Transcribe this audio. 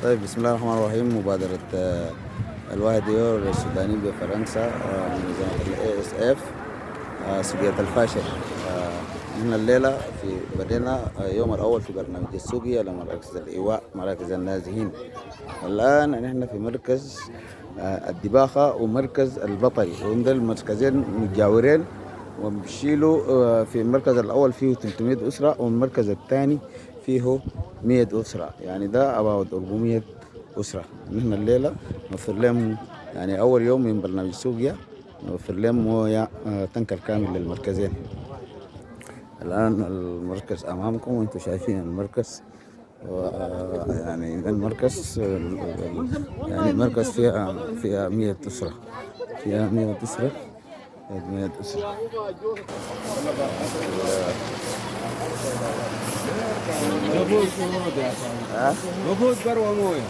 طيب، بسم الله الرحمن الرحيم. مبادرة الواحد يورو للسودانيين بفرنسا من منظمة ASF سقية الفاشل. نحن الليلة بدينا يوم الأول في برنامج السوقية لمراكز الإيواء، مراكز النازحين. الآن نحن في مركز الدباخة ومركز البطري، وهم دول المركزين متجاورين، وبشيلوا في المركز الأول فيه 300 أسرة، والمركز الثاني فيه 100 أسرة، يعني ده أبعد 400 أسرة. نحن الليلة نوفر لهم، يعني أول يوم من برنامج سوقيا، نوفر لهم موية تنكر كامل للمركزين. الآن المركز أمامكم وأنتم شايفين المركز. يعني المركز يعني المركز فيها 100 أسرة، فيها 100 أسرة، 100 أسرة. مفروض بروه مويه.